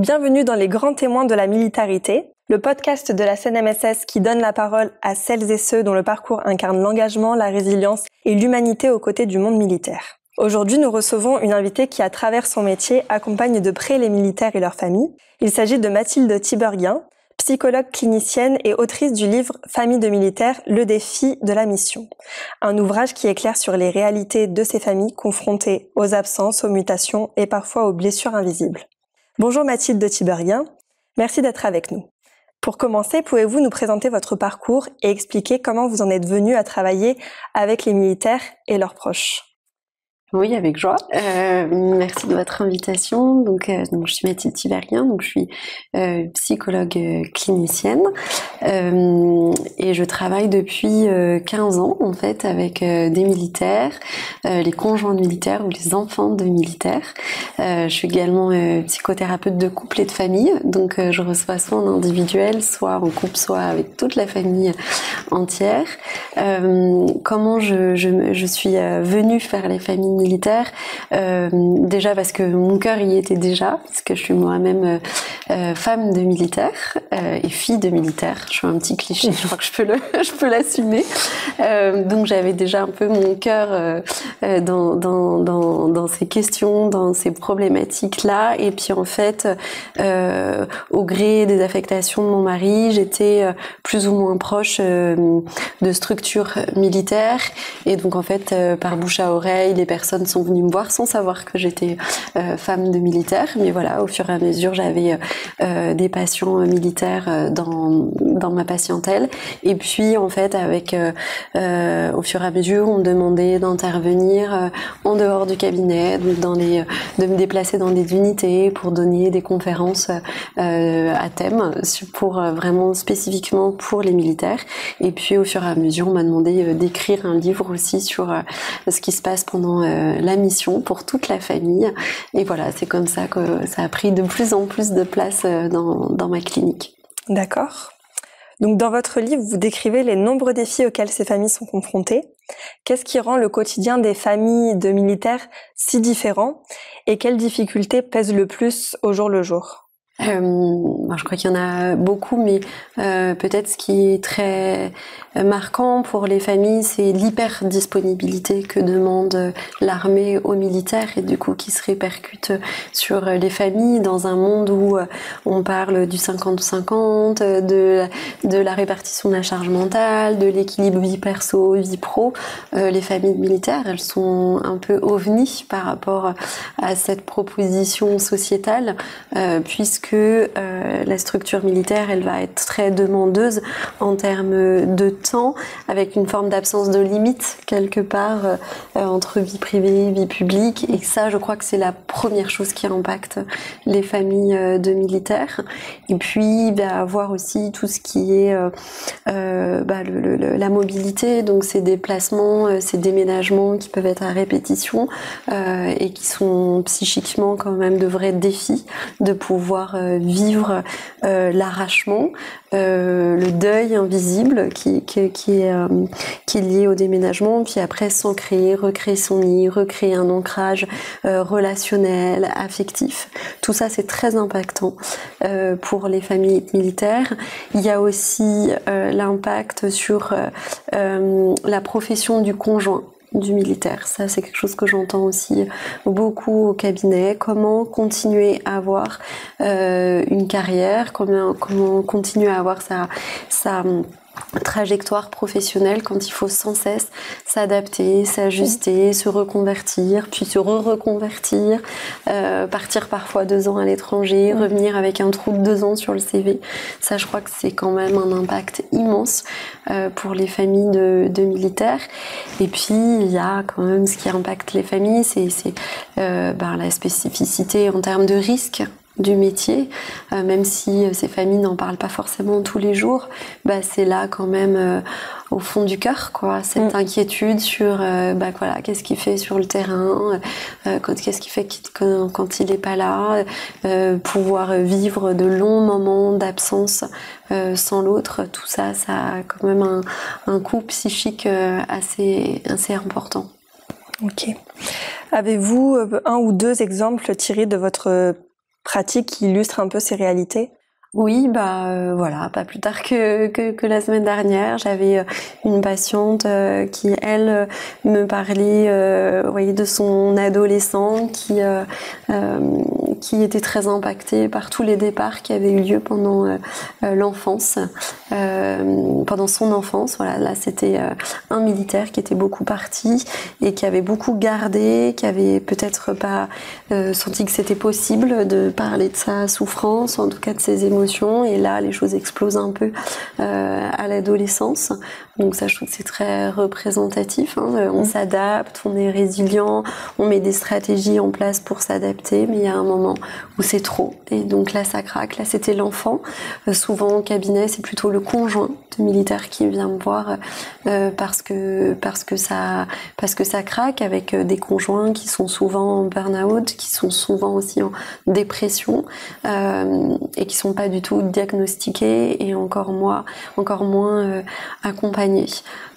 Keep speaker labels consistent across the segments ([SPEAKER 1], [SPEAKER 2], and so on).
[SPEAKER 1] Bienvenue dans les grands témoins de la militarité, le podcast de la CNMSS qui donne la parole à celles et ceux dont le parcours incarne l'engagement, la résilience et l'humanité aux côtés du monde militaire. Aujourd'hui, nous recevons une invitée qui, à travers son métier, accompagne de près les militaires et leurs familles. Il s'agit de Mathilde Tiberghien, psychologue clinicienne et autrice du livre « Famille de militaires, le défi de la mission ». Un ouvrage qui éclaire sur les réalités de ces familles confrontées aux absences, aux mutations et parfois aux blessures invisibles. Bonjour Mathilde Tiberghien, merci d'être avec nous. Pour commencer, pouvez-vous nous présenter votre parcours et expliquer comment vous en êtes venue à travailler avec les militaires et leurs proches ?
[SPEAKER 2] Oui, avec joie. Merci de votre invitation. Donc, je suis Mathilde Tiberghien, donc je suis psychologue clinicienne et je travaille depuis 15 ans en fait avec des militaires, les conjoints de militaires ou les enfants de militaires. Je suis également psychothérapeute de couple et de famille, donc je reçois soit en individuel, soit en couple, soit avec toute la famille entière. Comment je suis venue faire les familles militaire, déjà parce que mon cœur y était déjà, parce que je suis moi-même femme de militaire et fille de militaire. Je suis un petit cliché, je crois que je peux l'assumer. Donc j'avais déjà un peu mon cœur dans ces questions, dans ces problématiques-là. Et puis en fait, au gré des affectations de mon mari, j'étais plus ou moins proche de structures militaires. Et donc en fait, par bouche à oreille, les personnes sont venues me voir sans savoir que j'étais femme de militaire. Mais voilà, au fur et à mesure, j'avais des patients militaires dans ma patientèle. Et puis, en fait, au fur et à mesure, on me demandait d'intervenir en dehors du cabinet, de me déplacer dans des unités pour donner des conférences à thème, pour vraiment spécifiquement pour les militaires. Et puis, au fur et à mesure, on m'a demandé d'écrire un livre aussi sur ce qui se passe pendant la mission pour toute la famille. Et voilà, c'est comme ça que ça a pris de plus en plus de place dans ma clinique.
[SPEAKER 1] D'accord. Donc dans votre livre, vous décrivez les nombreux défis auxquels ces familles sont confrontées. Qu'est-ce qui rend le quotidien des familles de militaires si différent et quelles difficultés pèsent le plus au jour le jour ?
[SPEAKER 2] Je crois qu'il y en a beaucoup, mais peut-être ce qui est très marquant pour les familles, c'est l'hyper-disponibilité que demande l'armée aux militaires et du coup qui se répercute sur les familles dans un monde où on parle du 50-50, de la répartition de la charge mentale, de l'équilibre vie perso, vie pro. Les familles militaires, elles sont un peu ovnis par rapport à cette proposition sociétale, puisque la structure militaire, elle va être très demandeuse en termes de temps, avec une forme d'absence de limite quelque part entre vie privée, vie publique. Et ça, je crois que c'est la première chose qui impacte les familles de militaires. Et puis, voir aussi tout ce qui est la mobilité, donc ces déplacements, ces déménagements qui peuvent être à répétition et qui sont psychiquement quand même de vrais défis de pouvoir vivre l'arrachement, le deuil invisible qui est lié au déménagement, puis après s'ancrer, recréer son nid, recréer un ancrage relationnel, affectif. Tout ça, c'est très impactant pour les familles militaires. Il y a aussi l'impact sur la profession du conjoint du militaire. Ça, c'est quelque chose que j'entends aussi beaucoup au cabinet. Comment continuer à avoir une carrière, comment continuer à avoir sa trajectoire professionnelle quand il faut sans cesse s'adapter, s'ajuster, se reconvertir, puis se reconvertir, partir parfois 2 ans à l'étranger, revenir avec un trou de 2 ans sur le CV. Ça, je crois que c'est quand même un impact immense pour les familles de militaires. Et puis, il y a quand même ce qui impacte les familles, c'est la spécificité en termes de risque du métier, même si ces familles n'en parlent pas forcément tous les jours, c'est là quand même au fond du cœur, quoi, cette inquiétude sur qu'est-ce qu'il fait sur le terrain, qu'est-ce qu'il fait quand il est pas là, pouvoir vivre de longs moments d'absence sans l'autre, tout ça, ça a quand même un coût psychique assez important.
[SPEAKER 1] Ok. Avez-vous un ou deux exemples tirés de votre pratiques qui illustrent un peu ces réalités?
[SPEAKER 2] Oui, voilà, pas plus tard que la semaine dernière, j'avais une patiente qui, elle, me parlait, vous voyez, de son adolescent qui était très impacté par tous les départs qui avaient eu lieu pendant l'enfance, pendant son enfance. Voilà, là, c'était un militaire qui était beaucoup parti et qui avait beaucoup gardé, qui avait peut-être pas senti que c'était possible de parler de sa souffrance, en tout cas de ses émotions. Et là, les choses explosent un peu à l'adolescence. Donc ça, je trouve que c'est très représentatif. On s'adapte, on est résilient, on met des stratégies en place pour s'adapter, mais il y a un moment où c'est trop. Et donc là, ça craque. Là, c'était l'enfant. Souvent, au cabinet, c'est plutôt le conjoint de militaire qui vient me voir parce que ça craque, avec des conjoints qui sont souvent en burn-out, qui sont souvent aussi en dépression et qui sont pas du tout diagnostiqués et encore moins accompagnés.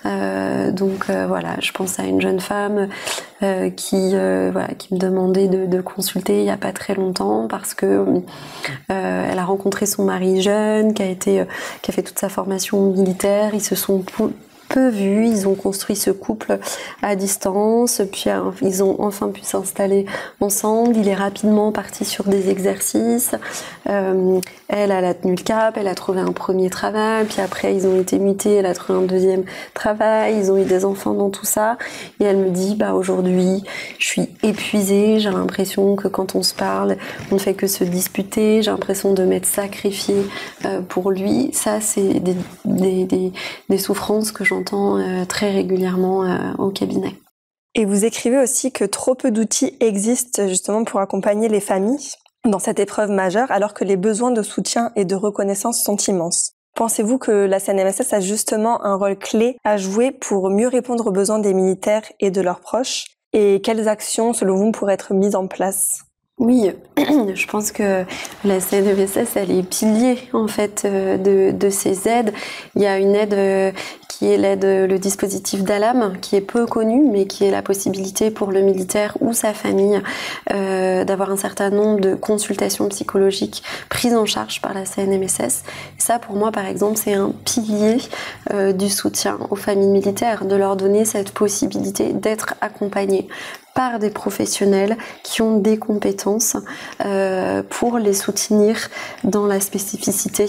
[SPEAKER 2] Donc voilà, je pense à une jeune femme qui me demandait de consulter il y a pas très longtemps parce que elle a rencontré son mari jeune qui a fait toute sa formation militaire. Ils se sont peu vus, ils ont construit ce couple à distance, puis ils ont enfin pu s'installer ensemble. Il est rapidement parti sur des exercices. Elle a tenu le cap, elle a trouvé un premier travail, puis après ils ont été mutés, elle a trouvé un deuxième travail, ils ont eu des enfants dans tout ça. Et elle me dit, aujourd'hui, je suis épuisée, j'ai l'impression que quand on se parle, on ne fait que se disputer, j'ai l'impression de m'être sacrifiée pour lui. Ça, c'est des souffrances que j'entends très régulièrement au cabinet.
[SPEAKER 1] Et vous écrivez aussi que trop peu d'outils existent justement pour accompagner les familles dans cette épreuve majeure, alors que les besoins de soutien et de reconnaissance sont immenses. Pensez-vous que la CNMSS a justement un rôle clé à jouer pour mieux répondre aux besoins des militaires et de leurs proches? Et quelles actions, selon vous, pourraient être mises en place?
[SPEAKER 2] Oui, je pense que la CNMSS, elle est pilier en fait de ces aides. Il y a une aide qui est le dispositif d'ALAM, qui est peu connu, mais qui est la possibilité pour le militaire ou sa famille d'avoir un certain nombre de consultations psychologiques prises en charge par la CNMSS. Ça, pour moi, par exemple, c'est un pilier du soutien aux familles militaires, de leur donner cette possibilité d'être accompagnées par des professionnels qui ont des compétences pour les soutenir dans la spécificité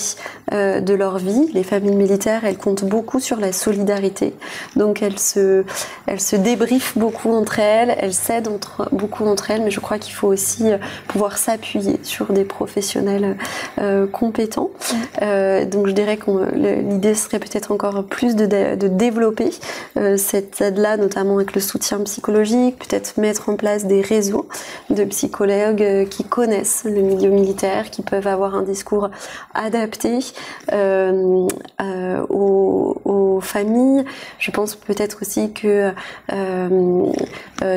[SPEAKER 2] de leur vie. Les familles militaires, elles comptent beaucoup sur la solidarité, donc elles se débriefent beaucoup entre elles s'aident beaucoup entre elles, mais je crois qu'il faut aussi pouvoir s'appuyer sur des professionnels compétents. Donc je dirais que l'idée serait peut-être encore plus de développer cette aide-là, notamment avec le soutien psychologique, peut-être mettre en place des réseaux de psychologues qui connaissent le milieu militaire, qui peuvent avoir un discours adapté aux familles. Je pense peut-être aussi que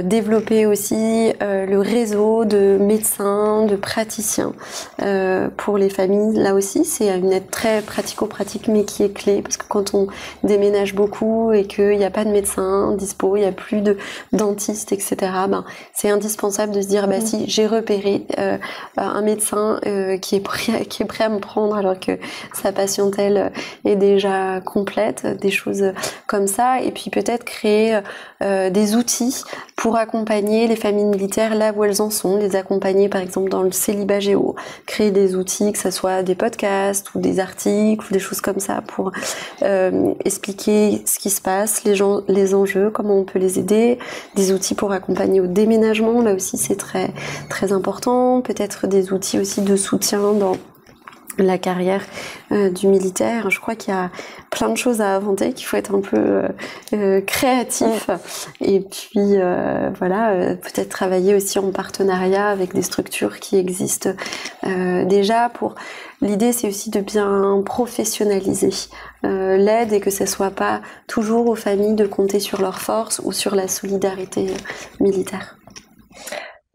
[SPEAKER 2] développer aussi le réseau de médecins, de praticiens pour les familles. Là aussi, c'est une aide très pratico-pratique, mais qui est clé, parce que quand on déménage beaucoup et qu'il n'y a pas de médecin dispo, il n'y a plus de dentiste, etc., c'est indispensable de se dire, si j'ai repéré un médecin qui est prêt à me prendre alors que sa patientèle est déjà complète, des choses comme ça, et puis peut-être créer des outils pour accompagner les familles militaires là où elles en sont, les accompagner par exemple dans le célibat géo, créer des outils, que ce soit des podcasts ou des articles ou des choses comme ça pour expliquer ce qui se passe, les enjeux, comment on peut les aider, des outils pour accompagner au déménagement, là aussi c'est très très important, peut-être des outils aussi de soutien dans la carrière du militaire. Je crois qu'il y a plein de choses à inventer, qu'il faut être un peu créatif et puis peut-être travailler aussi en partenariat avec des structures qui existent déjà. L'idée, c'est aussi de bien professionnaliser l'aide et que ce soit pas toujours aux familles de compter sur leur force ou sur la solidarité militaire.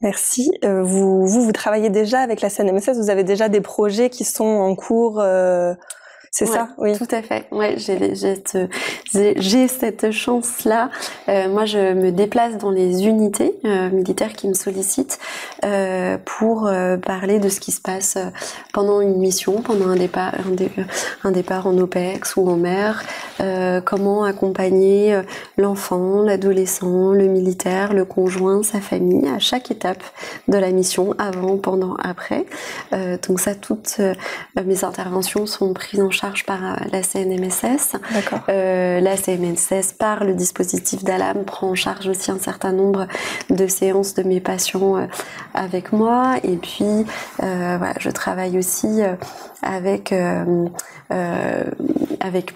[SPEAKER 1] Merci. Vous travaillez déjà avec la CNMSS, vous avez déjà des projets qui sont en cours C'est ça, oui.
[SPEAKER 2] Tout à fait. Ouais, j'ai cette chance-là. Moi, je me déplace dans les unités militaires qui me sollicitent pour parler de ce qui se passe pendant une mission, pendant un départ en OPEX ou en mer, comment accompagner l'enfant, l'adolescent, le militaire, le conjoint, sa famille à chaque étape de la mission, avant, pendant, après. Donc ça, toutes mes interventions sont prises en charge par la CNMSS.
[SPEAKER 1] D'accord.
[SPEAKER 2] La CNMSS, par le dispositif d'ALAM, prend en charge aussi un certain nombre de séances de mes patients avec moi. Et puis, voilà, je travaille aussi avec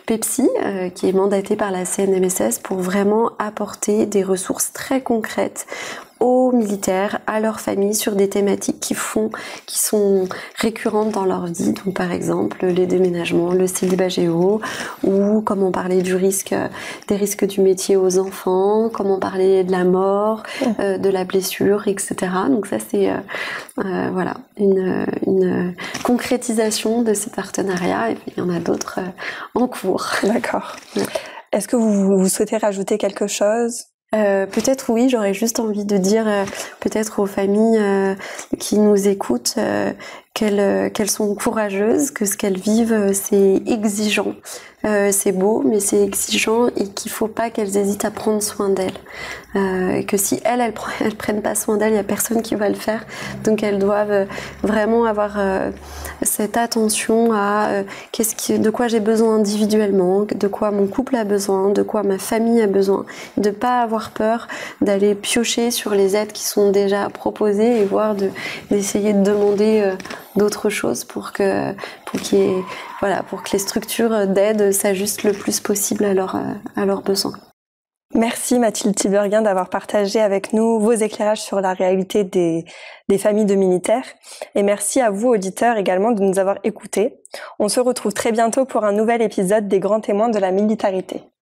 [SPEAKER 2] Pepsi, qui est mandaté par la CNMSS pour vraiment apporter des ressources très concrètes aux militaires, à leurs familles, sur des thématiques qui sont récurrentes dans leur vie. Donc, par exemple, les déménagements, le célibat géo, ou comment parler des risques du métier aux enfants, comment parler de la mort, de la blessure, etc. Donc ça, c'est voilà, une concrétisation de ces partenariats. Et puis, il y en a d'autres en cours.
[SPEAKER 1] D'accord. Est-ce que vous souhaitez rajouter quelque chose ?
[SPEAKER 2] Peut-être oui, j'aurais juste envie de dire peut-être aux familles qui nous écoutent qu'elles sont courageuses, que ce qu'elles vivent c'est exigeant, c'est beau mais c'est exigeant et qu'il faut pas qu'elles hésitent à prendre soin d'elles, que si elles prennent pas soin d'elles, il y a personne qui va le faire, donc elles doivent vraiment avoir cette attention à de quoi j'ai besoin individuellement, de quoi mon couple a besoin, de quoi ma famille a besoin, de pas avoir peur d'aller piocher sur les aides qui sont déjà proposées et voire d'essayer de demander d'autres choses pour que les structures d'aide s'ajustent le plus possible à leurs besoins.
[SPEAKER 1] Merci Mathilde Tiberghien d'avoir partagé avec nous vos éclairages sur la réalité des familles de militaires. Et merci à vous, auditeurs, également de nous avoir écoutés. On se retrouve très bientôt pour un nouvel épisode des Grands Témoins de la Militarité.